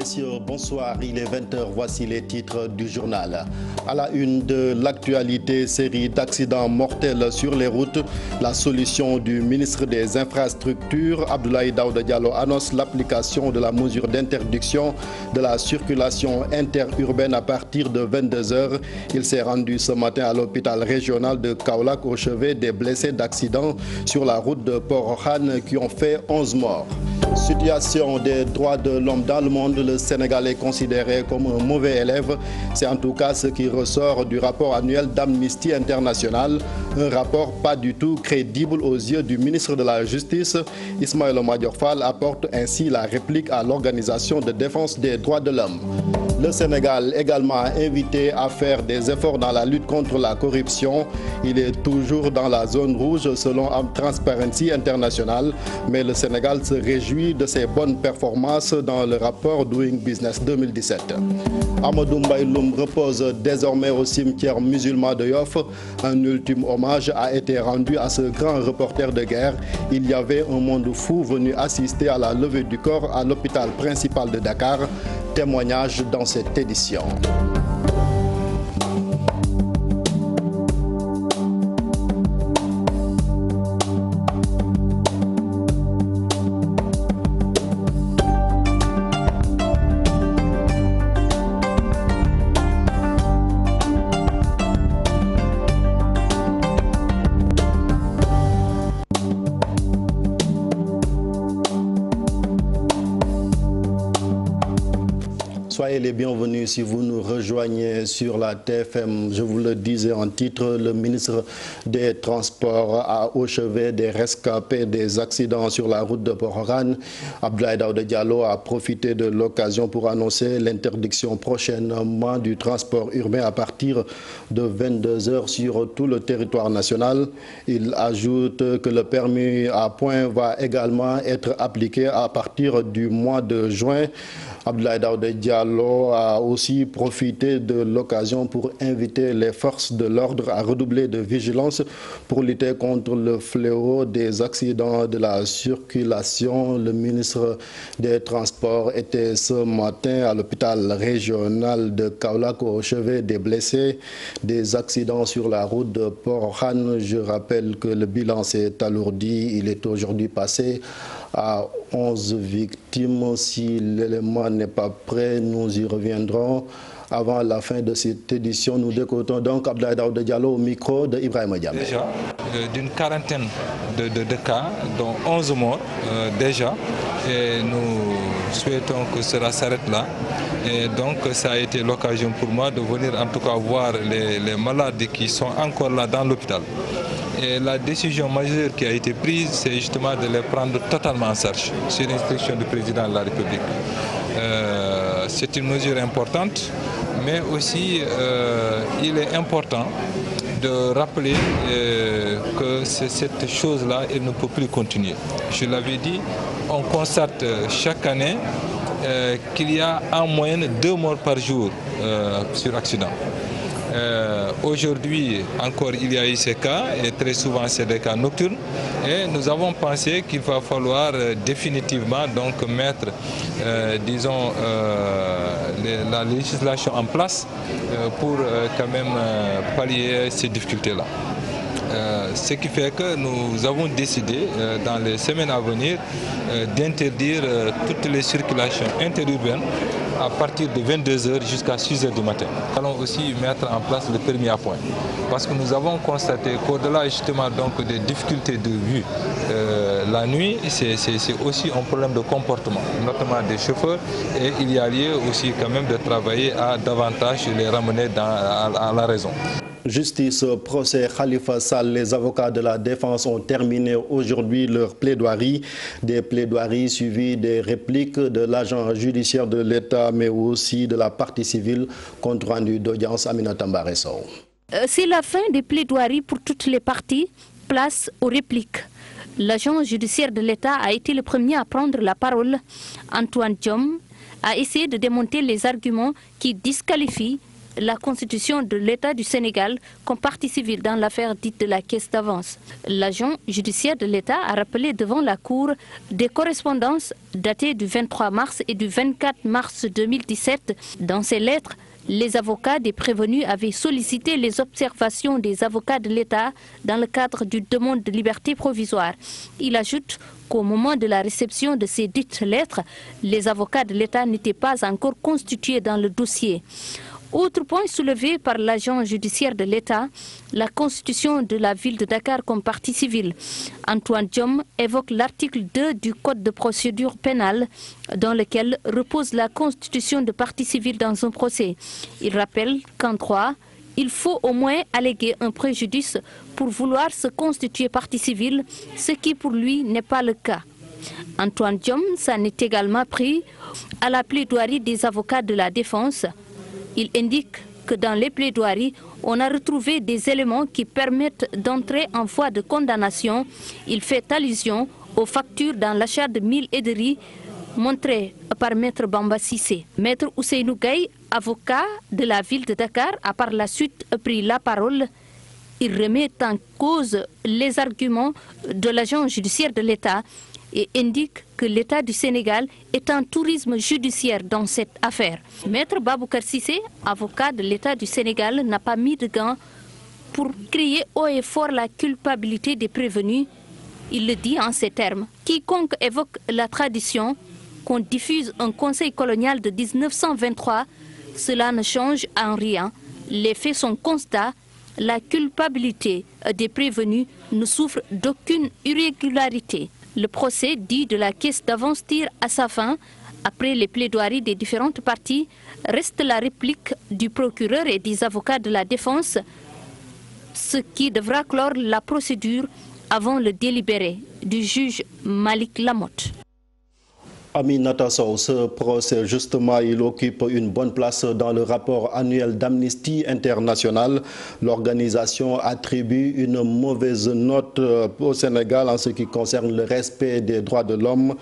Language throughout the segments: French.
messieurs, bonsoir. Il est 20h. Voici les titres du journal. À la une de l'actualité, série d'accidents mortels sur les routes. La solution du ministre des Infrastructures, Abdoulaye Daouda Diallo, annonce l'application de la mesure d'interdiction de la circulation interurbaine à partir de 22h. Il s'est rendu ce matin à l'hôpital régional de Kaolack au chevet des blessés d'accidents sur la route de Porokhane qui ont fait 11 morts. Situation des droits de l'homme dans le monde, le Sénégal est considéré comme un mauvais élève. C'est en tout cas ce qui ressort du rapport annuel d'Amnesty International. Un rapport pas du tout crédible aux yeux du ministre de la Justice. Ismaïla Madior Fall apporte ainsi la réplique à l'Organisation de défense des droits de l'homme. Le Sénégal également invité à faire des efforts dans la lutte contre la corruption. Il est toujours dans la zone rouge selon Transparency International, mais le Sénégal se réjouit de ses bonnes performances dans le rapport Doing Business 2017. Amadou Mbaye Loum repose désormais au cimetière musulman de Yoff. Un ultime hommage a été rendu à ce grand reporter de guerre. Il y avait un monde fou venu assister à la levée du corps à l'hôpital principal de Dakar. Témoignage dans cette édition. Soyez les bienvenus si vous nous rejoignez sur la TFM. Je vous le disais en titre, le ministre des Transports a au chevet des rescapés des accidents sur la route de Porokhane. Abdoulaye Daouda Diallo a profité de l'occasion pour annoncer l'interdiction prochainement du transport urbain à partir de 22h sur tout le territoire national. Il ajoute que le permis à points va également être appliqué à partir du mois de juin. Abdoulaye Daouda Diallo a aussi profité de l'occasion pour inviter les forces de l'ordre à redoubler de vigilance pour lutter contre le fléau des accidents de la circulation. Le ministre des Transports était ce matin à l'hôpital régional de Kaolack au chevet des blessés des accidents sur la route de Porokhane. Je rappelle que le bilan s'est alourdi. Il est aujourd'hui passé à 11 victimes. Si l'élément n'est pas prêt, nous y reviendrons. Avant la fin de cette édition, nous décotons donc Abdoulaye Daouda Diallo au micro de Ibrahima Diamé. Déjà, d'une quarantaine de cas, dont 11 morts déjà, et nous souhaitons que cela s'arrête là. Et donc ça a été l'occasion pour moi de venir en tout cas voir les malades qui sont encore là dans l'hôpital. Et la décision majeure qui a été prise, c'est justement de les prendre totalement en charge, sur l'instruction du président de la République. C'est une mesure importante, mais aussi il est important de rappeler que cette chose-là, elle ne peut plus continuer. Je l'avais dit, on constate chaque année qu'il y a en moyenne 2 morts par jour sur accident. Aujourd'hui encore il y a eu ces cas et très souvent c'est des cas nocturnes et nous avons pensé qu'il va falloir définitivement donc mettre disons la législation en place pour quand même pallier ces difficultés-là. Ce qui fait que nous avons décidé dans les semaines à venir d'interdire toutes les circulations interurbaines à partir de 22h jusqu'à 6h du matin. Nous allons aussi mettre en place le permis à points. Parce que nous avons constaté qu'au-delà justement donc des difficultés de vue la nuit, c'est aussi un problème de comportement, notamment des chauffeurs. Et il y a lieu aussi quand même de travailler à davantage les ramener à la raison. Justice, procès Khalifa Sall, les avocats de la défense ont terminé aujourd'hui leur plaidoirie. Des plaidoiries suivies des répliques de l'agent judiciaire de l'État, mais aussi de la partie civile, compte rendu d'audience Aminata Mbaresso. C'est la fin des plaidoiries pour toutes les parties, place aux répliques. L'agent judiciaire de l'État a été le premier à prendre la parole. Antoine Diome a essayé de démonter les arguments qui disqualifient la constitution de l'État du Sénégal comme partie civile dans l'affaire dite de la caisse d'avance. L'agent judiciaire de l'État a rappelé devant la Cour des correspondances datées du 23 mars et du 24 mars 2017. Dans ces lettres, les avocats des prévenus avaient sollicité les observations des avocats de l'État dans le cadre d'une demande de liberté provisoire. Il ajoute qu'au moment de la réception de ces dites lettres, les avocats de l'État n'étaient pas encore constitués dans le dossier. Autre point soulevé par l'agent judiciaire de l'État, la constitution de la ville de Dakar comme partie civile. Antoine Diome évoque l'article 2 du Code de procédure pénale dans lequel repose la constitution de partie civile dans un procès. Il rappelle qu'en droit, il faut au moins alléguer un préjudice pour vouloir se constituer partie civile, ce qui pour lui n'est pas le cas. Antoine Diome s'en est également pris à la plaidoirie des avocats de la défense. Il indique que dans les plaidoiries, on a retrouvé des éléments qui permettent d'entrer en voie de condamnation. Il fait allusion aux factures dans l'achat de 1000 et de riz montrées par Maître Bamba Cissé. Maître Ousseynou Gaye, avocat de la ville de Dakar, a par la suite pris la parole. Il remet en cause les arguments de l'agent judiciaire de l'État et indique que l'État du Sénégal est en tourisme judiciaire dans cette affaire. Maître Baboucar Cissé, avocat de l'État du Sénégal, n'a pas mis de gants pour crier haut et fort la culpabilité des prévenus. Il le dit en ces termes. Quiconque évoque la tradition qu'on diffuse un conseil colonial de 1923, cela ne change en rien. Les faits sont constats. La culpabilité des prévenus ne souffre d'aucune irrégularité. Le procès dit de la caisse d'avance tire à sa fin. Après les plaidoiries des différentes parties, reste la réplique du procureur et des avocats de la défense, ce qui devra clore la procédure avant le délibéré du juge Malik Lamotte. Aminata Sow, ce procès, justement, il occupe une bonne place dans le rapport annuel d'Amnesty International. L'organisation attribue une mauvaise note au Sénégal en ce qui concerne le respect des droits de l'homme.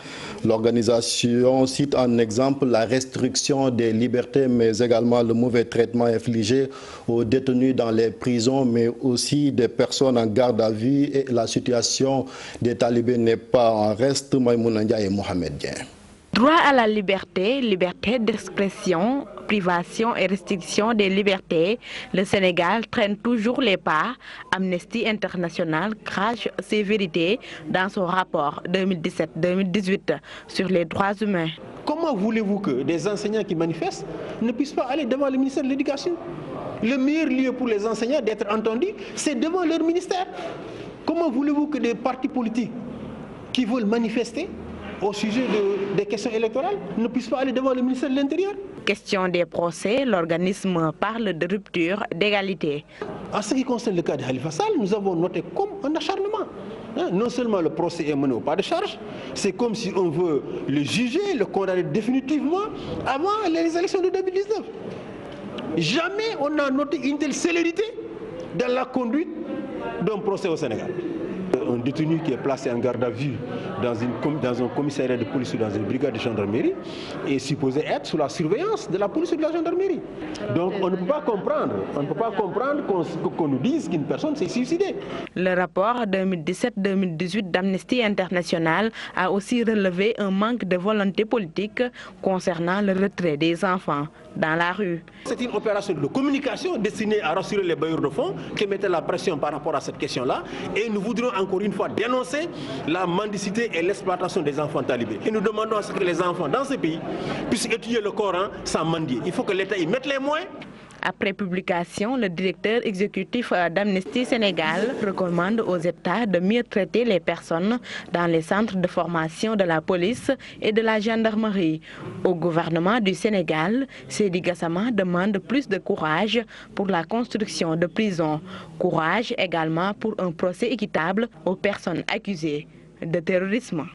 L'organisation cite en exemple la restriction des libertés, mais également le mauvais traitement infligé aux détenus dans les prisons, mais aussi des personnes en garde à vue. Et la situation des talibés n'est pas en reste. Maïmouna Ndiaye et Mohamed Dien. Droit à la liberté, liberté d'expression, privation et restriction des libertés, le Sénégal traîne toujours les pas. Amnesty International crache ses vérités dans son rapport 2017-2018 sur les droits humains. Comment voulez-vous que des enseignants qui manifestent ne puissent pas aller devant le ministère de l'Éducation? Le meilleur lieu pour les enseignants d'être entendus, c'est devant leur ministère. Comment voulez-vous que des partis politiques qui veulent manifester au sujet des questions électorales ne puissent pas aller devant le ministère de l'Intérieur? Question des procès, l'organisme parle de rupture d'égalité. En ce qui concerne le cas de Khalifa Sall, nous avons noté comme un acharnement. Non seulement le procès est mené au pas de charge, c'est comme si on veut le juger, le condamner définitivement avant les élections de 2019. Jamais on n'a noté une telle célérité dans la conduite d'un procès au Sénégal. Un détenu qui est placé en garde à vue dans un commissariat de police ou dans une brigade de gendarmerie est supposé être sous la surveillance de la police ou de la gendarmerie. Donc on ne peut pas comprendre qu'on nous dise qu'une personne s'est suicidée. Le rapport 2017-2018 d'Amnesty International a aussi relevé un manque de volonté politique concernant le retrait des enfants dans la rue. C'est une opération de communication destinée à rassurer les bailleurs de fonds qui mettaient la pression par rapport à cette question-là. Et nous voudrions encore une fois dénoncer la mendicité et l'exploitation des enfants talibés. Et nous demandons à ce que les enfants dans ce pays puissent étudier le Coran sans mendier. Il faut que l'État y mette les moyens. Après publication, le directeur exécutif d'Amnesty Sénégal recommande aux États de mieux traiter les personnes dans les centres de formation de la police et de la gendarmerie. Au gouvernement du Sénégal, Seydi Gassama demande plus de courage pour la construction de prisons. Courage également pour un procès équitable aux personnes accusées de terrorisme.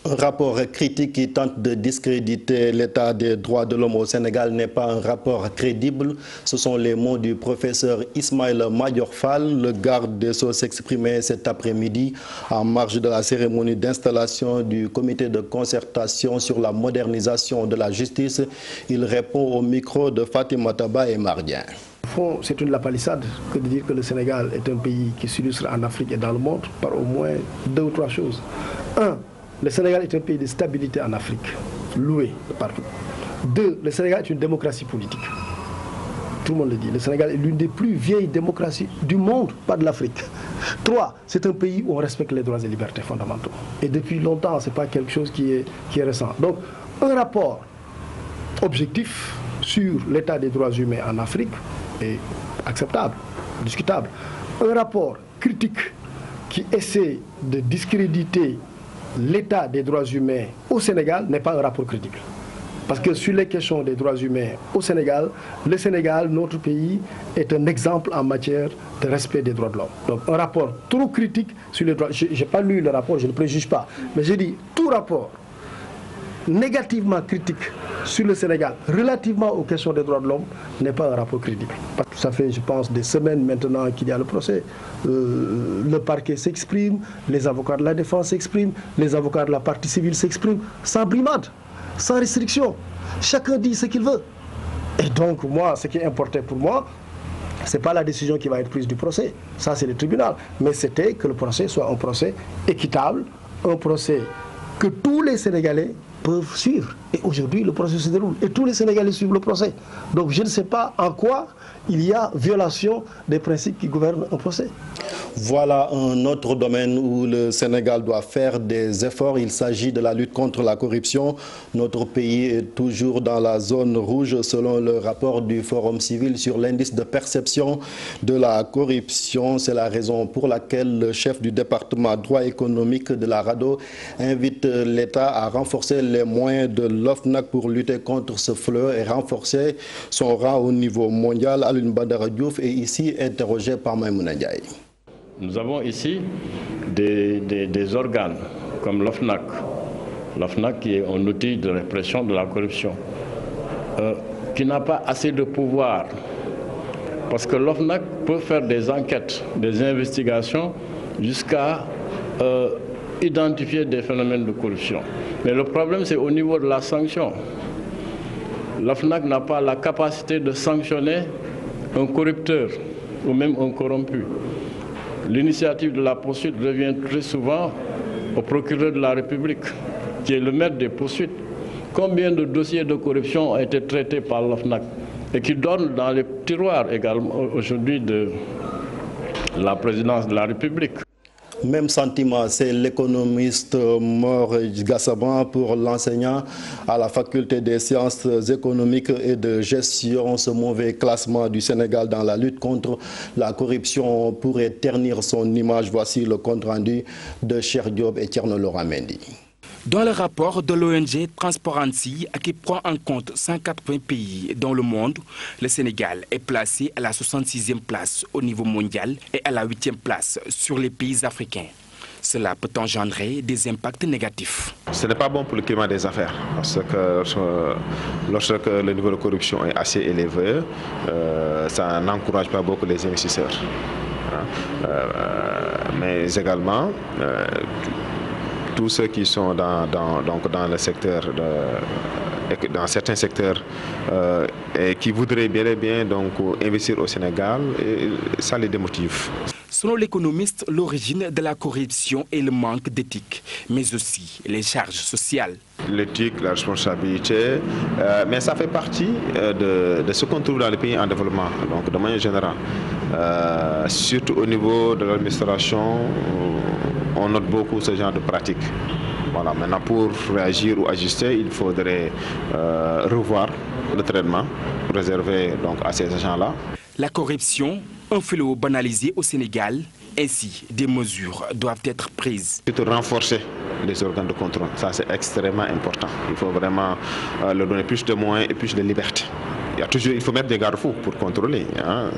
Un rapport critique qui tente de discréditer l'état des droits de l'homme au Sénégal n'est pas un rapport crédible. Ce sont les mots du professeur Ismaïla Madior Fall. Le garde des Sceaux s'exprimait cet après-midi en marge de la cérémonie d'installation du comité de concertation sur la modernisation de la justice. Il répond au micro de Fatima Taba et Mardien. Au fond, c'est une lapalissade que de dire que le Sénégal est un pays qui s'illustre en Afrique et dans le monde par au moins 2 ou 3 choses. 1. Le Sénégal est un pays de stabilité en Afrique, loué de partout. 2. Le Sénégal est une démocratie politique. Tout le monde le dit. Le Sénégal est l'une des plus vieilles démocraties du monde, pas de l'Afrique. 3. C'est un pays où on respecte les droits et libertés fondamentaux. Et depuis longtemps, ce n'est pas quelque chose qui est récent. Donc, un rapport objectif sur l'état des droits humains en Afrique est acceptable, discutable. Un rapport critique qui essaie de discréditer l'état des droits humains au Sénégal n'est pas un rapport critique. Parce que sur les questions des droits humains au Sénégal, le Sénégal, notre pays, est un exemple en matière de respect des droits de l'homme. Donc un rapport trop critique sur les droits... Je n'ai pas lu le rapport, je ne préjuge pas. Mais j'ai dit, tout rapport négativement critique sur le Sénégal relativement aux questions des droits de l'homme n'est pas un rapport critique. Ça fait, je pense, des semaines maintenant qu'il y a le procès. Le parquet s'exprime, les avocats de la défense s'expriment, les avocats de la partie civile s'expriment, sans brimade, sans restriction. Chacun dit ce qu'il veut. Et donc, moi, ce qui est important pour moi, ce n'est pas la décision qui va être prise du procès. Ça, c'est le tribunal. Mais c'était que le procès soit un procès équitable, un procès que tous les Sénégalais peuvent suivre. Et aujourd'hui, le procès se déroule. Et tous les Sénégalais suivent le procès. Donc je ne sais pas en quoi il y a violation des principes qui gouvernent un procès. Voilà un autre domaine où le Sénégal doit faire des efforts. Il s'agit de la lutte contre la corruption. Notre pays est toujours dans la zone rouge selon le rapport du Forum civil sur l'indice de perception de la corruption. C'est la raison pour laquelle le chef du département droit économique de la RADDHO invite l'État à renforcer les moyens de l'OFNAC pour lutter contre ce fléau et renforcer son rang au niveau mondial. Alioune Badara Diouf est ici interrogé par Maïmouna Ndiaye. Nous avons ici des organes comme l'OFNAC. L'OFNAC qui est un outil de répression de la corruption, qui n'a pas assez de pouvoir. Parce que l'OFNAC peut faire des enquêtes, des investigations jusqu'à identifier des phénomènes de corruption. Mais le problème, c'est au niveau de la sanction. L'OFNAC n'a pas la capacité de sanctionner un corrupteur ou même un corrompu. L'initiative de la poursuite revient très souvent au procureur de la République, qui est le maître des poursuites. Combien de dossiers de corruption ont été traités par l'OFNAC et qui donnent dans les tiroirs également aujourd'hui de la présidence de la République. Même sentiment, c'est l'économiste Mor Gassaban pour l'enseignant à la faculté des sciences économiques et de gestion. Ce mauvais classement du Sénégal dans la lutte contre la corruption pourrait ternir son image. Voici le compte rendu de Cheikh Diop et Thierno Laurent Mendy. Dans le rapport de l'ONG Transparency, qui prend en compte 180 pays dans le monde, le Sénégal est placé à la 66e place au niveau mondial et à la 8e place sur les pays africains. Cela peut engendrer des impacts négatifs. Ce n'est pas bon pour le climat des affaires, parce que lorsque le niveau de corruption est assez élevé, ça n'encourage pas beaucoup les investisseurs. Mais également, tous ceux qui sont dans le secteur, dans certains secteurs, et qui voudraient bien et bien investir au Sénégal, ça les démotive. Selon l'économiste, l'origine de la corruption est le manque d'éthique, mais aussi les charges sociales. L'éthique, la responsabilité, mais ça fait partie de ce qu'on trouve dans les pays en développement, donc de manière générale. Surtout au niveau de l'administration, on note beaucoup ce genre de pratiques. Voilà, maintenant pour réagir ou ajuster, il faudrait revoir le traitement réservé à ces agents-là. La corruption, un fléau banalisé au Sénégal, ainsi des mesures doivent être prises. Renforcer les organes de contrôle, ça c'est extrêmement important. Il faut vraiment leur donner plus de moyens et plus de liberté. il faut mettre des garde-fous pour contrôler. Hein.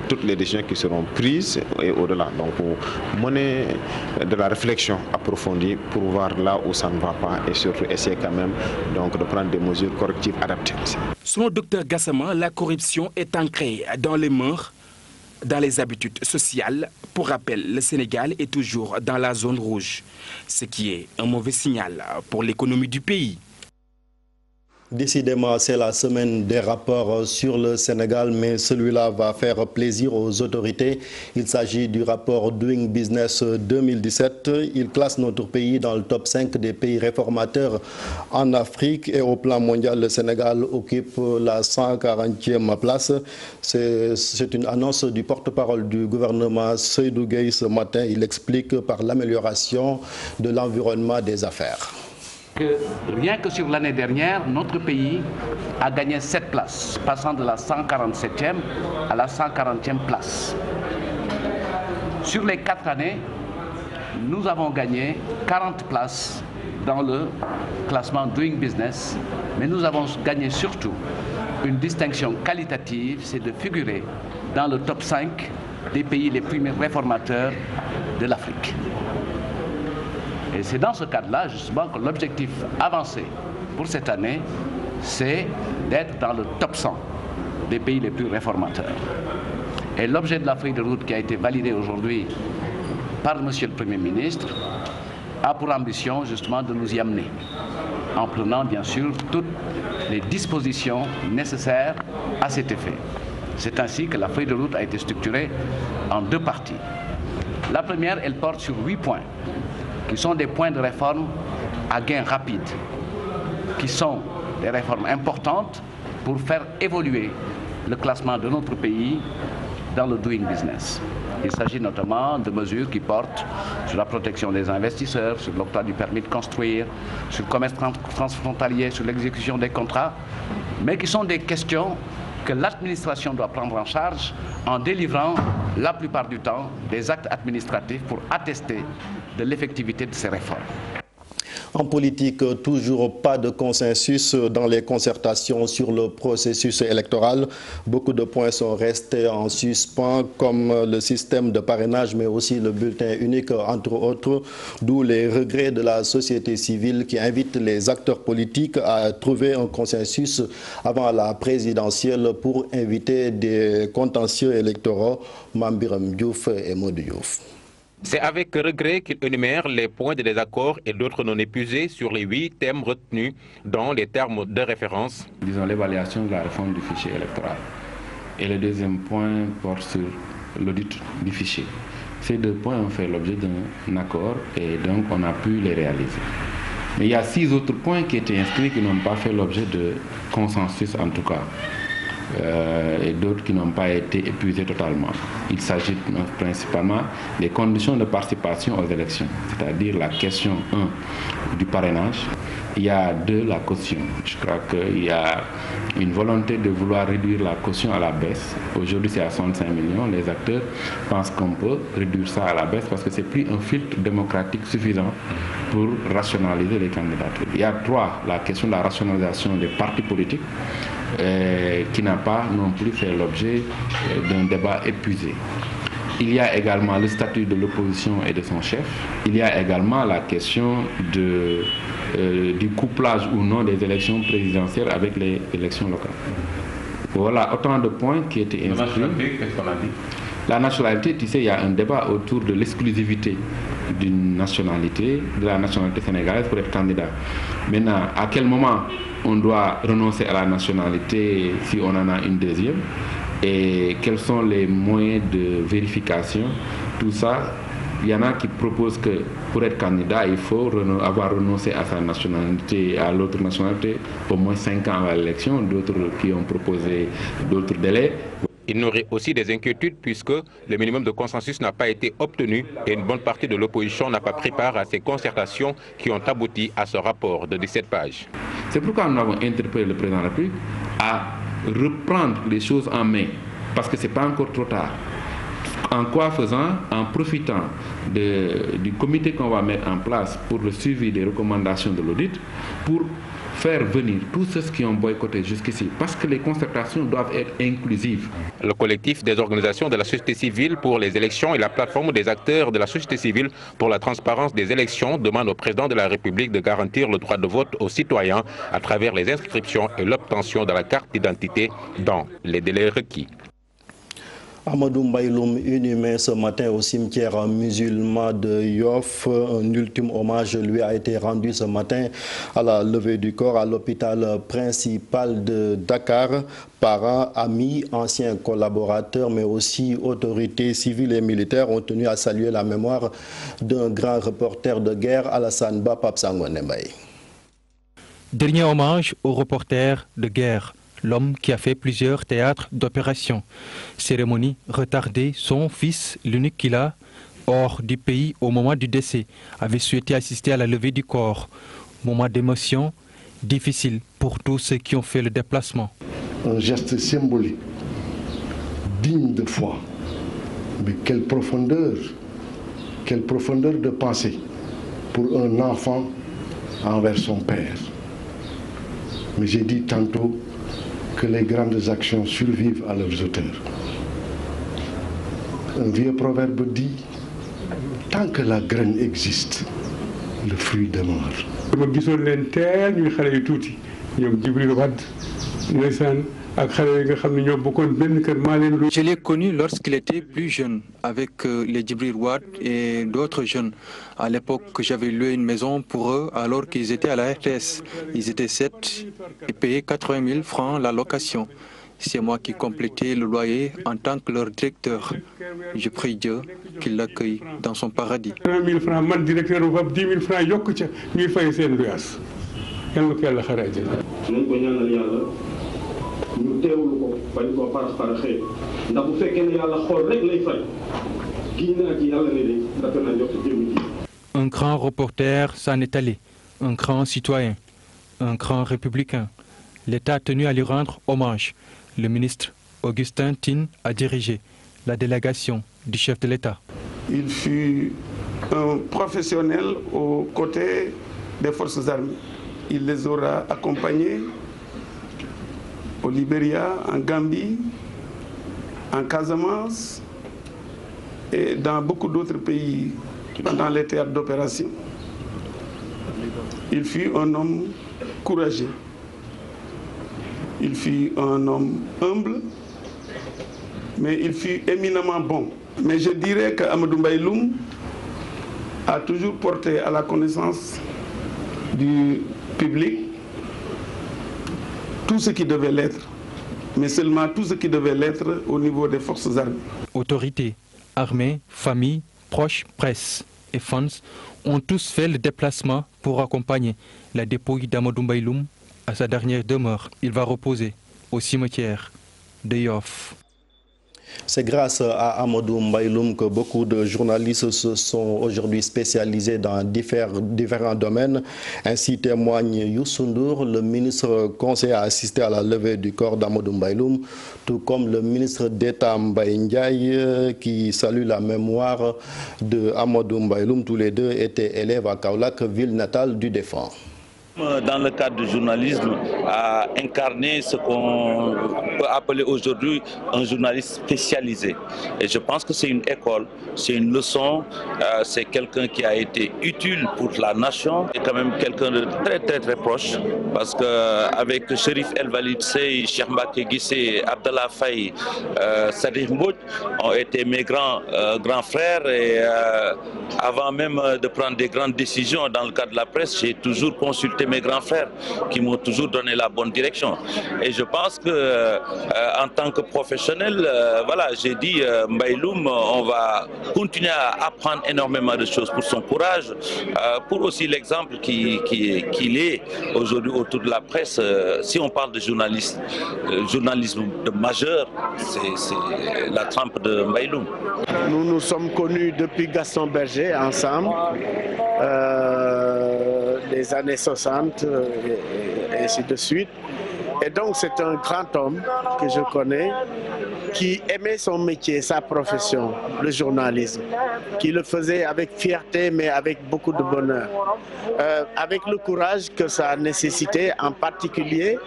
Toutes les décisions qui seront prises et au-delà. Donc, mener de la réflexion approfondie pour voir là où ça ne va pas et surtout essayer quand même donc, de prendre des mesures correctives adaptées. Selon Dr Gassama, la corruption est ancrée dans les mœurs, dans les habitudes sociales. Pour rappel, le Sénégal est toujours dans la zone rouge, ce qui est un mauvais signal pour l'économie du pays. Décidément, c'est la semaine des rapports sur le Sénégal, mais celui-là va faire plaisir aux autorités. Il s'agit du rapport Doing Business 2017. Il classe notre pays dans le top 5 des pays réformateurs en Afrique et au plan mondial, le Sénégal occupe la 140e place. C'est une annonce du porte-parole du gouvernement Seydou Gueye ce matin. Il explique par l'amélioration de l'environnement des affaires. Que rien que sur l'année dernière, notre pays a gagné 7 places, passant de la 147e à la 140e place. Sur les 4 années, nous avons gagné 40 places dans le classement Doing Business, mais nous avons gagné surtout une distinction qualitative, c'est de figurer dans le top 5 des pays les plus réformateurs de l'Afrique. Et c'est dans ce cadre-là, justement, que l'objectif avancé pour cette année, c'est d'être dans le top 100 des pays les plus réformateurs. Et l'objet de la feuille de route qui a été validée aujourd'hui par Monsieur le Premier ministre a pour ambition, justement, de nous y amener, en prenant, bien sûr, toutes les dispositions nécessaires à cet effet. C'est ainsi que la feuille de route a été structurée en 2 parties. La première, elle porte sur 8 points, qui sont des points de réforme à gain rapide, qui sont des réformes importantes pour faire évoluer le classement de notre pays dans le Doing Business. Il s'agit notamment de mesures qui portent sur la protection des investisseurs, sur l'octroi du permis de construire, sur le commerce transfrontalier, sur l'exécution des contrats, mais qui sont des questions que l'administration doit prendre en charge en délivrant la plupart du temps des actes administratifs pour attester de l'effectivité de ces réformes. En politique, toujours pas de consensus dans les concertations sur le processus électoral. Beaucoup de points sont restés en suspens, comme le système de parrainage, mais aussi le bulletin unique, entre autres, d'où les regrets de la société civile qui invite les acteurs politiques à trouver un consensus avant la présidentielle pour éviter des contentieux électoraux. Mambiram Diouf et Modou Diouf. C'est avec regret qu'il énumère les points de désaccord et d'autres non épuisés sur les 8 thèmes retenus dans les termes de référence. Disons l'évaluation de la réforme du fichier électoral. Et le deuxième point porte sur l'audit du fichier. Ces 2 points ont fait l'objet d'un accord et donc on a pu les réaliser. Mais il y a 6 autres points qui étaient inscrits qui n'ont pas fait l'objet de consensus en tout cas. Et d'autres qui n'ont pas été épuisés totalement. Il s'agit principalement des conditions de participation aux élections, c'est-à-dire la question 1 du parrainage. Il y a 2, la caution. Je crois qu'il y a une volonté de vouloir réduire la caution à la baisse. Aujourd'hui, c'est à 65 millions. Les acteurs pensent qu'on peut réduire ça à la baisse parce que c'est plus un filtre démocratique suffisant pour rationaliser les candidatures. Il y a 3, la question de la rationalisation des partis politiques. Qui n'a pas non plus fait l'objet d'un débat épuisé. Il y a également le statut de l'opposition et de son chef. Il y a également la question du couplage ou non des élections présidentielles avec les élections locales. Voilà autant de points qui étaient inscrits. La nationalité, qu'est-ce qu'on a dit? La nationalité, tu sais, il y a un débat autour de l'exclusivité d'une nationalité, de la nationalité sénégalaise pour être candidat. Maintenant, à quel moment on doit renoncer à la nationalité si on en a une deuxième et quels sont les moyens de vérification, tout ça. Il y en a qui proposent que pour être candidat, il faut avoir renoncé à sa nationalité, à l'autre nationalité, au moins 5 ans à l'élection, d'autres qui ont proposé d'autres délais. Il nourrit aussi des inquiétudes puisque le minimum de consensus n'a pas été obtenu et une bonne partie de l'opposition n'a pas pris part à ces concertations qui ont abouti à ce rapport de 17 pages. C'est pourquoi nous avons interpellé le président de la République à reprendre les choses en main, parce que ce n'est pas encore trop tard. En quoi faisant? En profitant du comité qu'on va mettre en place pour le suivi des recommandations de l'audit, pour faire venir tous ceux qui ont boycotté jusqu'ici, parce que les concertations doivent être inclusives. Le collectif des organisations de la société civile pour les élections et la plateforme des acteurs de la société civile pour la transparence des élections demandent au président de la République de garantir le droit de vote aux citoyens à travers les inscriptions et l'obtention de la carte d'identité dans les délais requis. Amadou Mbaye-Loum, inhumé ce matin au cimetière musulman de Yoff. Un ultime hommage lui a été rendu ce matin à la levée du corps à l'hôpital principal de Dakar. Parents, amis, anciens collaborateurs, mais aussi autorités civiles et militaires ont tenu à saluer la mémoire d'un grand reporter de guerre, Alassane Ba Pape Sangone Mbaye. Dernier hommage au reporter de guerre, l'homme qui a fait plusieurs théâtres d'opération. Cérémonie retardée, son fils, l'unique qu'il a, hors du pays au moment du décès, avait souhaité assister à la levée du corps. Moment d'émotion difficile pour tous ceux qui ont fait le déplacement. Un geste symbolique, digne de foi. Mais quelle profondeur de pensée pour un enfant envers son père. Mais j'ai dit tantôt que les grandes actions survivent à leurs auteurs. Un vieux proverbe dit, tant que la graine existe, le fruit demeure. Je l'ai connu lorsqu'il était plus jeune, avec les Djibril Wade et d'autres jeunes. À l'époque, j'avais loué une maison pour eux alors qu'ils étaient à la RTS. Ils étaient 7 et payaient 80 000 francs la location. C'est moi qui complétais le loyer en tant que leur directeur. Je prie Dieu qu'il l'accueille dans son paradis. 20 000 francs, moi directeur, 10 000 francs, nous faisons ces loyers. Un grand reporter s'en est allé, un grand citoyen, un grand républicain. L'État a tenu à lui rendre hommage. Le ministre Augustin Tine a dirigé la délégation du chef de l'État. Il fut un professionnel aux côtés des forces armées. Il les aura accompagnés au Libéria, en Gambie, en Casamance et dans beaucoup d'autres pays pendant les théâtres d'opération. Il fut un homme courageux. Il fut un homme humble, mais il fut éminemment bon. Mais je dirais qu'Amadou Mbaye-Loum a toujours porté à la connaissance du public tout ce qui devait l'être, mais seulement tout ce qui devait l'être au niveau des forces armées. Autorités, armées, familles, proches, presse et fans ont tous fait le déplacement pour accompagner la dépouille d'Amadou Mbaye-Loum à sa dernière demeure. Il va reposer au cimetière de Yoff. C'est grâce à Amadou Mbaye-Loum que beaucoup de journalistes se sont aujourd'hui spécialisés dans différents domaines. Ainsi témoigne Youssou Ndour, le ministre conseiller a assisté à la levée du corps d'Amadou Mbaye-Loum, tout comme le ministre d'État Mbaye Ndiaye qui salue la mémoire de Amadou Mbaye-Loum. Tous les deux étaient élèves à Kaolack, ville natale du défunt. Dans le cadre du journalisme, a incarné ce qu'on peut appeler aujourd'hui un journaliste spécialisé. Et je pense que c'est une école, c'est une leçon, c'est quelqu'un qui a été utile pour la nation, et quand même quelqu'un de très proche, parce qu'avec Chérif El Walid Sey, Cheikh Mbacké Guissé, Abdallah Faye, Sadikh Mbodj ont été mes grands frères, et avant même de prendre des grandes décisions dans le cadre de la presse, j'ai toujours consulté mes grands frères qui m'ont toujours donné la bonne direction. Et je pense que en tant que professionnel, voilà, j'ai dit Mbaye-Loum, on va continuer à apprendre énormément de choses pour son courage, pour aussi l'exemple qu'il est aujourd'hui autour de la presse. Si on parle de journalisme de majeur, c'est la trempe de Mbaye-Loum. Nous nous sommes connus depuis Gaston Berger ensemble. Les années 60 et ainsi de suite. Et donc c'est un grand homme que je connais qui aimait son métier, sa profession, le journalisme, qui le faisait avec fierté mais avec beaucoup de bonheur, avec le courage que ça a nécessité, en particulier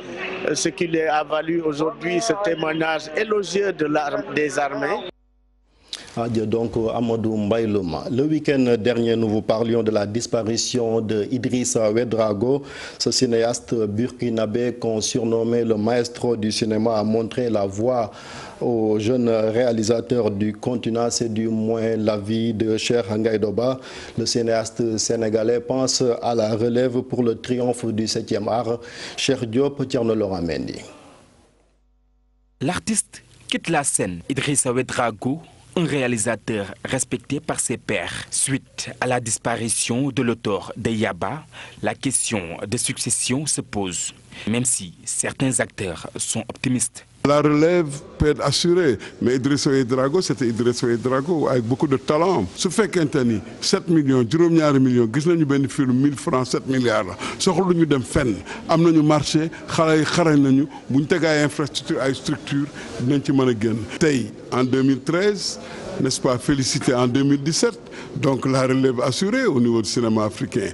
ce qui lui a valu aujourd'hui ce témoignage élogieux des armées. Donc, Amadou Mbaïlouma. Le week-end dernier, nous vous parlions de la disparition de Idrissa Ouédraogo. Ce cinéaste burkinabé qu'on surnommait le maestro du cinéma a montré la voie aux jeunes réalisateurs du continent. C'est du moins l'avis de Cheikh Ngaïdoba. Le cinéaste sénégalais pense à la relève pour le triomphe du 7e art. Cheikh Diop, Thierno Laurent Mendy. L'artiste quitte la scène. Idrissa Ouédraogo, un réalisateur respecté par ses pairs. Suite à la disparition de l'auteur de Yaba, la question de succession se pose, même si certains acteurs sont optimistes. La relève peut être assurée, mais Idrissa Ouédraogo, c'était Idrissa Ouédraogo avec beaucoup de talent. Ce fait qu'un 7 millions, 10 millions, gis nañu benn film 1000 francs, 7 milliards la. Soxlu ñu dem fenn, am nañu marché, xalé yi xarañ nañu, buñ teg ay infrastructure, ay structure, dinañ ci mëna génn. Tay en 2013, n'est-ce pas, félicité en 2017, donc la relève assurée au niveau du cinéma africain.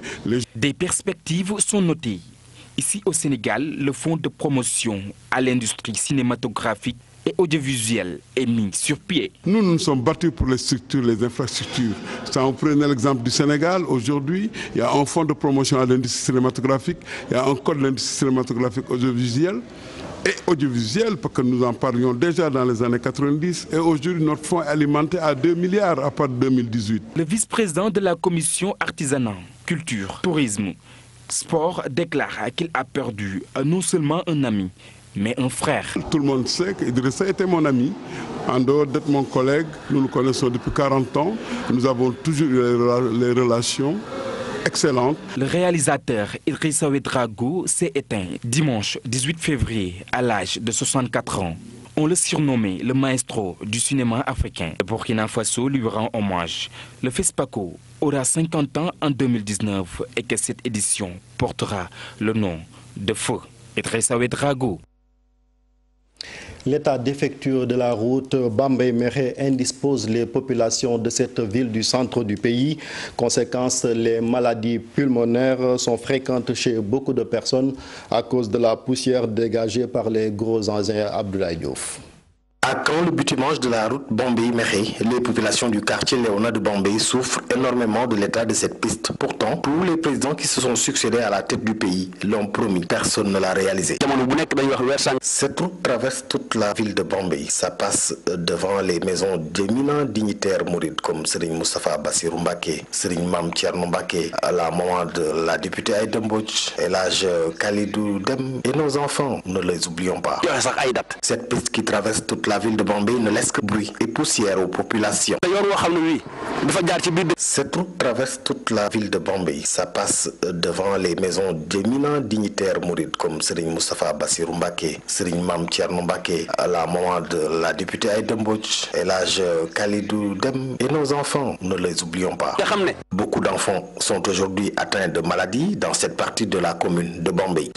Des perspectives sont notées. Ici au Sénégal, le fonds de promotion à l'industrie cinématographique et audiovisuelle est mis sur pied. Nous nous sommes battus pour les structures, les infrastructures. Si on prenait l'exemple du Sénégal, aujourd'hui, il y a un fonds de promotion à l'industrie cinématographique, il y a un code de l'industrie cinématographique audiovisuelle. Et audiovisuel, parce que nous en parlions déjà dans les années 90, et aujourd'hui notre fonds est alimenté à 2 milliards à partir de 2018. Le vice-président de la commission artisanat, culture, tourisme, sport déclare qu'il a perdu non seulement un ami, mais un frère. Tout le monde sait qu'Idrissa était mon ami. En dehors d'être mon collègue, nous nous connaissons depuis 40 ans. Nous avons toujours eu les relations excellentes. Le réalisateur Idrissa Ouédraogo s'est éteint dimanche 18 février à l'âge de 64 ans. On le surnommait le maestro du cinéma africain. Le Burkina Faso lui rend hommage. Le FESPACO aura 50 ans en 2019 et que cette édition portera le nom de Feu Idrissa Ouédraogo. L'état défectueux de la route Bambey-Mékhé indispose les populations de cette ville du centre du pays. Conséquence, les maladies pulmonaires sont fréquentes chez beaucoup de personnes à cause de la poussière dégagée par les gros engins Abdoulaye Diouf. À quand le butimage de la route Bambey-Mékhé, les populations du quartier Léona de Bambey souffrent énormément de l'état de cette piste. Pourtant, tous les présidents qui se sont succédés à la tête du pays l'ont promis. Personne ne l'a réalisé. Cette route traverse toute la ville de Bambey. Ça passe devant les maisons d'éminents dignitaires mourides comme Serigne Moustapha Bassirou Mbacké, Serigne Mame Thierno Mbacké, à la maman de la députée Aïda Mbodj, Elhadj Khalidou Dème et nos enfants, ne les oublions pas. Cette piste qui traverse toute la ville de Bambey ne laisse que bruit et poussière aux populations. Cette route traverse toute la ville de Bambey. Ça passe devant les maisons d'éminents dignitaires mourides comme Serigne Moustapha Bassirou Mbacké, Serigne Mame Thierno Mbacké, à la maman de la députée Aïda Mbodj, Elhadj Khalidou Dème et nos enfants, ne les oublions pas. Beaucoup d'enfants sont aujourd'hui atteints de maladies dans cette partie de la commune de Bambey.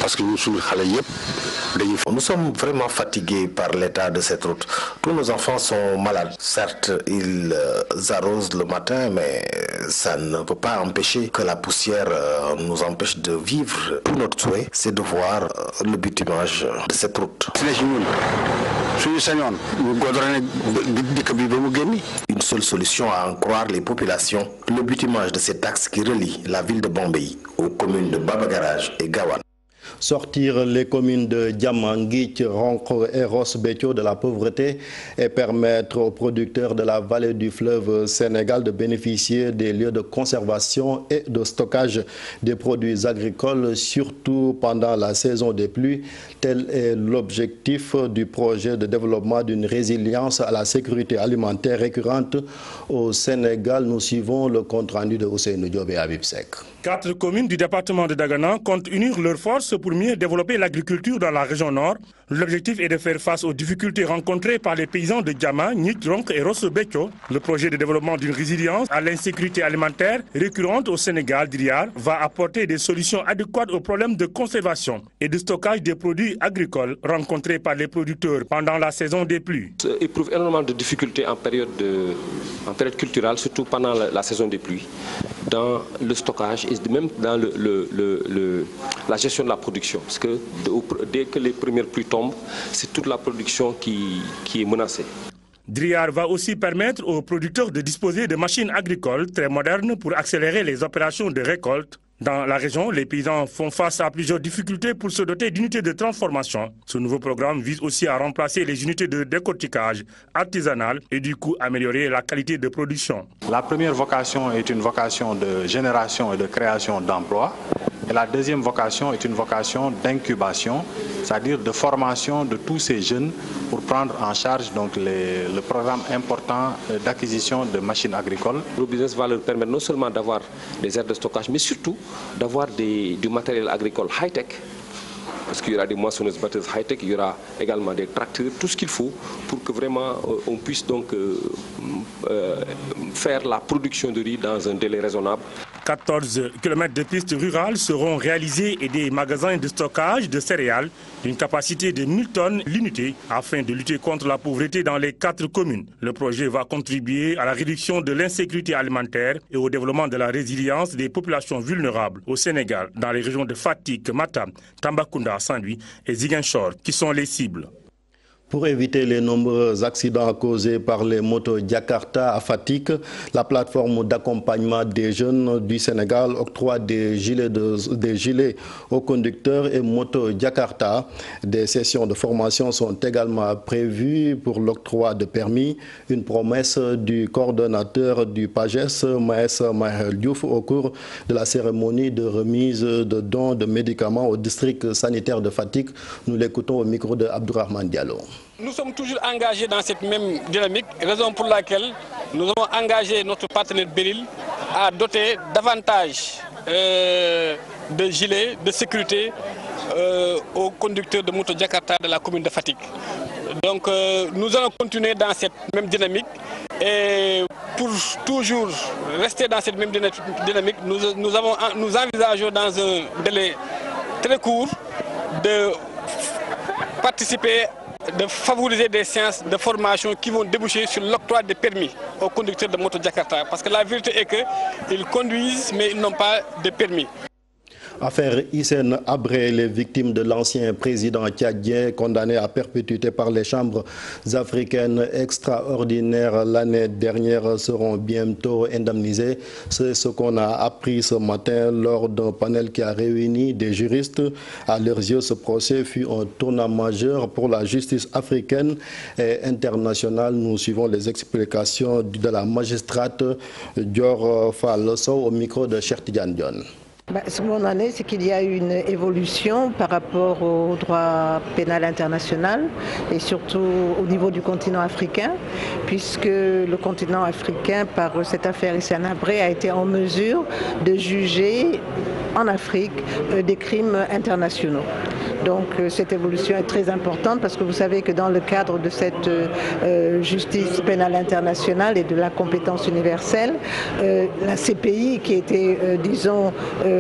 Parce que nous sommes vraiment fatigués par l'état de cette route. Tous nos enfants sont malades. Certes, ils arrosent le matin, mais ça ne peut pas empêcher que la poussière nous empêche de vivre. Tout notre souhait, c'est de voir le bitumage de cette route. Une seule solution à en croire les populations, le bitumage de cet axe qui relie la ville de Bambey aux communes de Baba-Garage et Gawane. Sortir les communes de Diamangui, Ronkho et Ross Béthio de la pauvreté et permettre aux producteurs de la vallée du fleuve Sénégal de bénéficier des lieux de conservation et de stockage des produits agricoles, surtout pendant la saison des pluies. Tel est l'objectif du projet de développement d'une résilience à la sécurité alimentaire récurrente au Sénégal. Nous suivons le compte rendu de Ousseynou Diop et Habib Seck. 4 communes du département de Dagana comptent unir leurs forces pour mieux développer l'agriculture dans la région nord. L'objectif est de faire face aux difficultés rencontrées par les paysans de Diama, Nitronk et Rosso Beccio. Le projet de développement d'une résilience à l'insécurité alimentaire récurrente au Sénégal, Driar, va apporter des solutions adéquates aux problèmes de conservation et de stockage des produits agricoles rencontrés par les producteurs pendant la saison des pluies. On éprouve énormément de difficultés en période culturelle, surtout pendant la saison des pluies, dans le stockage et même dans la gestion de la production. Parce que dès que les premières pluies tombent, c'est toute la production qui est menacée. Driar va aussi permettre aux producteurs de disposer de machines agricoles très modernes pour accélérer les opérations de récolte. Dans la région, les paysans font face à plusieurs difficultés pour se doter d'unités de transformation. Ce nouveau programme vise aussi à remplacer les unités de décortiquage artisanales et du coup améliorer la qualité de production. La première vocation est une vocation de génération et de création d'emplois. Et la deuxième vocation est une vocation d'incubation, c'est-à-dire de formation de tous ces jeunes pour prendre en charge donc, le programme important d'acquisition de machines agricoles. Le business va leur permettre non seulement d'avoir des aires de stockage, mais surtout d'avoir du matériel agricole high-tech. Parce qu'il y aura des moissonneuses batteuses high-tech, il y aura également des tracteurs, tout ce qu'il faut pour que vraiment on puisse donc faire la production de riz dans un délai raisonnable. 14 km de pistes rurales seront réalisées et des magasins de stockage de céréales d'une capacité de 1000 tonnes l'unité afin de lutter contre la pauvreté dans les 4 communes. Le projet va contribuer à la réduction de l'insécurité alimentaire et au développement de la résilience des populations vulnérables au Sénégal, dans les régions de Fatick, Matam, Tambacounda, Saint-Louis et Ziguinchor, qui sont les cibles. Pour éviter les nombreux accidents causés par les motos Jakarta à Fatick, la plateforme d'accompagnement des jeunes du Sénégal octroie des gilets aux conducteurs et motos Jakarta. Des sessions de formation sont également prévues pour l'octroi de permis, une promesse du coordonnateur du PAGES, Maes Mahel Diouf, au cours de la cérémonie de remise de dons de médicaments au district sanitaire de Fatick. Nous l'écoutons au micro de Abdourahmane Diallo. Nous sommes toujours engagés dans cette même dynamique, raison pour laquelle nous avons engagé notre partenaire Beril à doter davantage de gilets de sécurité aux conducteurs de moto Jakarta de la commune de Fatick. Donc nous allons continuer dans cette même dynamique et pour toujours rester dans cette même dynamique, nous envisageons dans un délai très court de participer, de favoriser des séances de formation qui vont déboucher sur l'octroi des permis aux conducteurs de moto Jakarta. Parce que la vérité est qu'ils conduisent mais ils n'ont pas de permis. Affaire Hissène Habré, les victimes de l'ancien président tchadien condamné à perpétuité par les chambres africaines extraordinaires l'année dernière seront bientôt indemnisées. C'est ce qu'on a appris ce matin lors d'un panel qui a réuni des juristes. À leurs yeux, ce procès fut un tournant majeur pour la justice africaine et internationale. Nous suivons les explications de la magistrate Dior Falloso au micro de Cheikh Tidiane Dione. Ce qu'on en est, c'est qu'il y a une évolution par rapport au droit pénal international et surtout au niveau du continent africain, puisque le continent africain, par cette affaire Hissène Habré, a été en mesure de juger en Afrique des crimes internationaux. Donc cette évolution est très importante parce que vous savez que dans le cadre de cette justice pénale internationale et de la compétence universelle, la CPI, qui était, disons,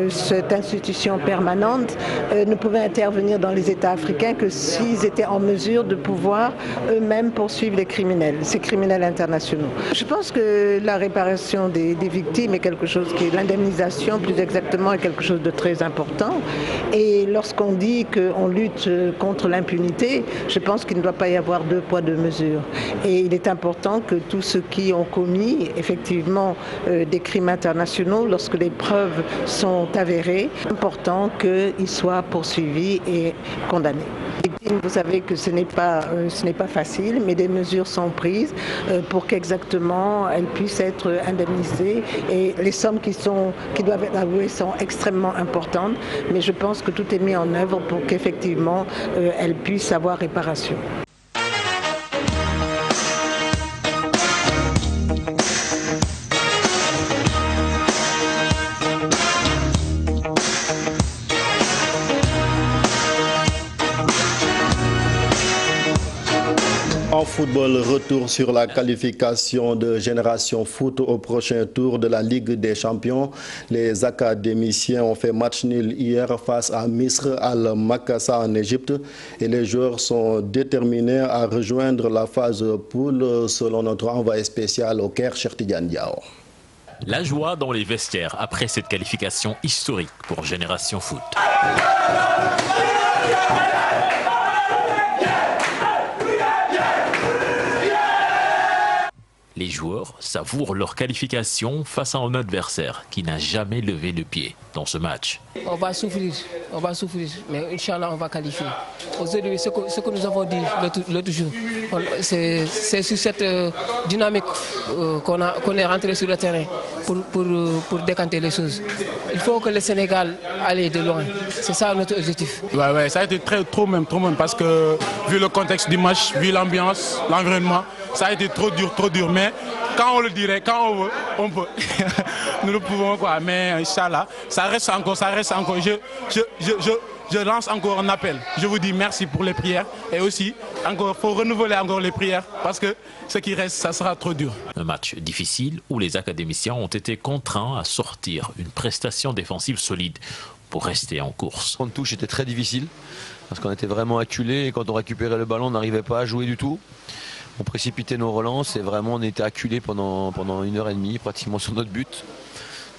cette institution permanente, ne pouvait intervenir dans les États africains que s'ils étaient en mesure de pouvoir eux-mêmes poursuivre les criminels, ces criminels internationaux. Je pense que la réparation des victimes est quelque chose qui est, l'indemnisation plus exactement, est quelque chose de très important. Et lorsqu'on dit qu'on lutte contre l'impunité, je pense qu'il ne doit pas y avoir deux poids, deux mesures. Et il est important que tous ceux qui ont commis effectivement des crimes internationaux, lorsque les preuves sont avérées, c'est important qu'ils soient poursuivis et condamnés. Vous savez que ce n'est pas facile, mais des mesures sont prises pour qu'exactement elles puissent être indemnisées. Et les sommes qui doivent être allouées sont extrêmement importantes, mais je pense que tout est mis en œuvre pour qu'effectivement elles puissent avoir réparation. En football, retour sur la qualification de Génération Foot au prochain tour de la Ligue des Champions. Les académiciens ont fait match nul hier face à Misr Al-Makassa en Égypte et les joueurs sont déterminés à rejoindre la phase poule selon notre envoyé spécial au Caire, Cheikh Tidiane Diao. La joie dans les vestiaires après cette qualification historique pour Génération Foot. Les joueurs savourent leur qualification face à un adversaire qui n'a jamais levé le pied dans ce match. On va souffrir, mais Inch'Allah on va qualifier. Aujourd'hui, ce que nous avons dit l'autre jour, c'est sur cette dynamique qu'on est rentré sur le terrain pour décanter les choses. Il faut que le Sénégal aille de loin, c'est ça notre objectif. Ouais, ça a été trop même, parce que vu le contexte du match, vu l'ambiance, l'environnement, ça a été trop dur, mais quand on le dirait, quand on veut, on peut. Nous le pouvons quoi, mais Inch'Allah, ça reste encore. Je lance encore un appel. Je vous dis merci pour les prières et aussi, il faut renouveler encore les prières parce que ce qui reste, ça sera trop dur. Un match difficile où les académiciens ont été contraints à sortir une prestation défensive solide pour rester en course. En touche était très difficile parce qu'on était vraiment acculés et quand on récupérait le ballon, on n'arrivait pas à jouer du tout. On précipitait nos relances et vraiment on était acculés pendant 1h30 pratiquement sur notre but.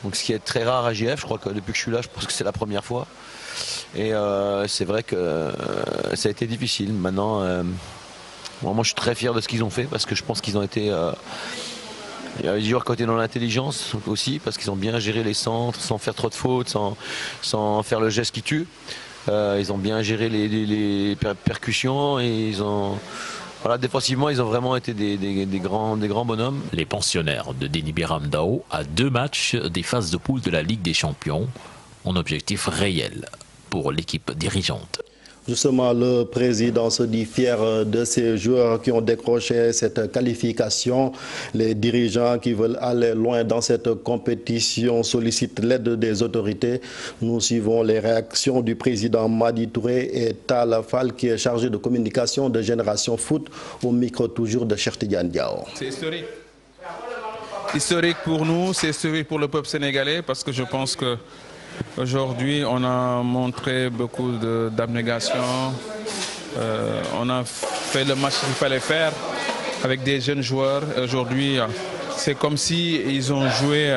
Donc ce qui est très rare à JF, je crois que depuis que je suis là, je pense que c'est la première fois. Et c'est vrai que ça a été difficile. Maintenant, moi je suis très fier de ce qu'ils ont fait parce que je pense qu'ils ont été... il y a des joueurs qui ont été dans l'intelligence aussi parce qu'ils ont bien géré les centres sans faire trop de fautes, sans faire le geste qui tue. Ils ont bien géré les percussions et ils ont... Voilà, défensivement, ils ont vraiment été des grands bonhommes. Les pensionnaires de Denis Biram Dao à 2 matchs des phases de poule de la Ligue des Champions, un objectif réel pour l'équipe dirigeante. Justement, le président se dit fier de ces joueurs qui ont décroché cette qualification. Les dirigeants qui veulent aller loin dans cette compétition sollicitent l'aide des autorités. Nous suivons les réactions du président Madi Touré et Tal Fall qui est chargé de communication de Génération Foot au micro toujours de Cheikh Tidiane Diao. C'est historique. Historique pour nous, c'est historique pour le peuple sénégalais parce que je pense que aujourd'hui, on a montré beaucoup d'abnégation. On a fait le match qu'il fallait faire avec des jeunes joueurs. Aujourd'hui, c'est comme s'ils ont joué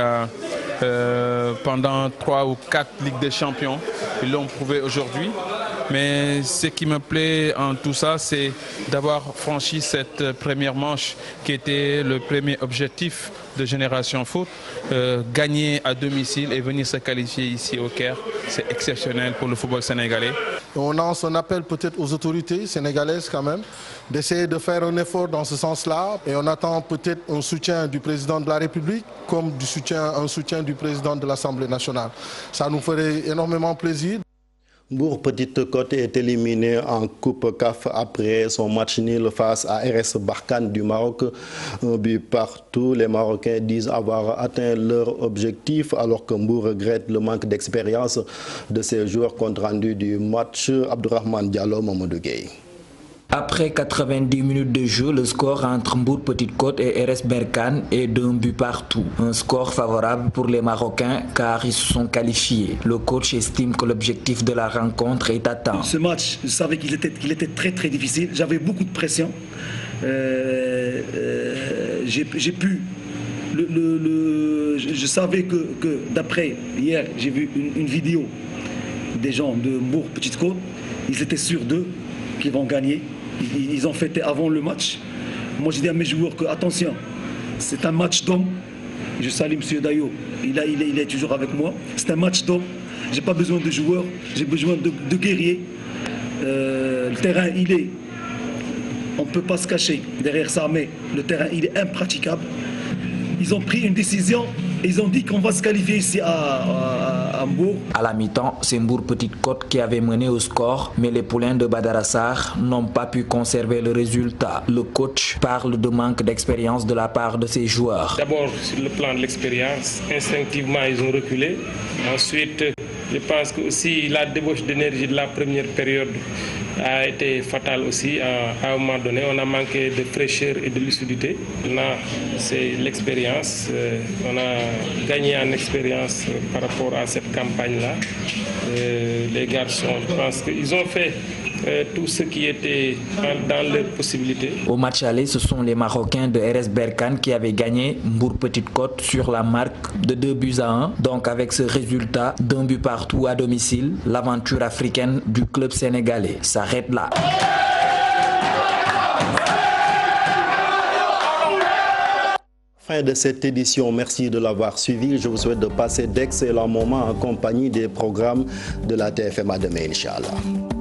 pendant 3 ou 4 Ligues des Champions. Ils l'ont prouvé aujourd'hui. Mais ce qui me plaît en tout ça, c'est d'avoir franchi cette première manche qui était le premier objectif de Génération Foot. Gagner à domicile et venir se qualifier ici au Caire, c'est exceptionnel pour le football sénégalais. On lance un appel peut-être aux autorités sénégalaises quand même d'essayer de faire un effort dans ce sens-là et on attend peut-être un soutien du président de la République comme un soutien du président de l'Assemblée nationale. Ça nous ferait énormément plaisir. Mbour Petite Côte est éliminé en Coupe CAF après son match nul face à RS Barkhane du Maroc. Un but partout. Les Marocains disent avoir atteint leur objectif alors que Mbour regrette le manque d'expérience de ses joueurs compte rendu du match. Abdourahmane Diallo, Mamadou Gueye. Après 90 minutes de jeu, le score entre Mbour Petite Côte et RS Berkane est d'un but partout. Un score favorable pour les Marocains car ils se sont qualifiés. Le coach estime que l'objectif de la rencontre est atteint. Ce match, je savais qu'il était très difficile. J'avais beaucoup de pression. Je savais que d'après hier, j'ai vu une vidéo des gens de Mbour Petite Côte. Ils étaient sûrs d'eux qu'ils vont gagner. Ils ont fêté avant le match. Moi, j'ai dit à mes joueurs que, attention, c'est un match d'homme. Je salue M. Dayo, il est toujours avec moi. C'est un match d'homme. Je n'ai pas besoin de joueurs, j'ai besoin de guerriers. Le terrain, on ne peut pas se cacher derrière ça, mais le terrain, il est impraticable. Ils ont pris une décision et ils ont dit qu'on va se qualifier ici à Mbour. À la mi-temps, c'est Mbour Petite Côte qui avait mené au score, mais les poulains de Badara Sarr n'ont pas pu conserver le résultat. Le coach parle de manque d'expérience de la part de ses joueurs. D'abord, sur le plan de l'expérience, instinctivement, ils ont reculé. Ensuite, je pense que aussi la débauche d'énergie de la première période a été fatale aussi. À un moment donné, on a manqué de fraîcheur et de lucidité. Là, c'est l'expérience. On a gagné en expérience par rapport à cette campagne-là. Les garçons, je pense qu'ils ont fait tout ce qui était dans leurs possibilités. Au match aller, ce sont les Marocains de RS Berkane qui avaient gagné Mbour Petite Côte sur la marque de 2-1. Donc avec ce résultat d'un but partout à domicile, l'aventure africaine du club sénégalais s'arrête là. Fin de cette édition, merci de l'avoir suivi. Je vous souhaite de passer d'excellents moments en compagnie des programmes de la TFM. À demain, Inch'Allah.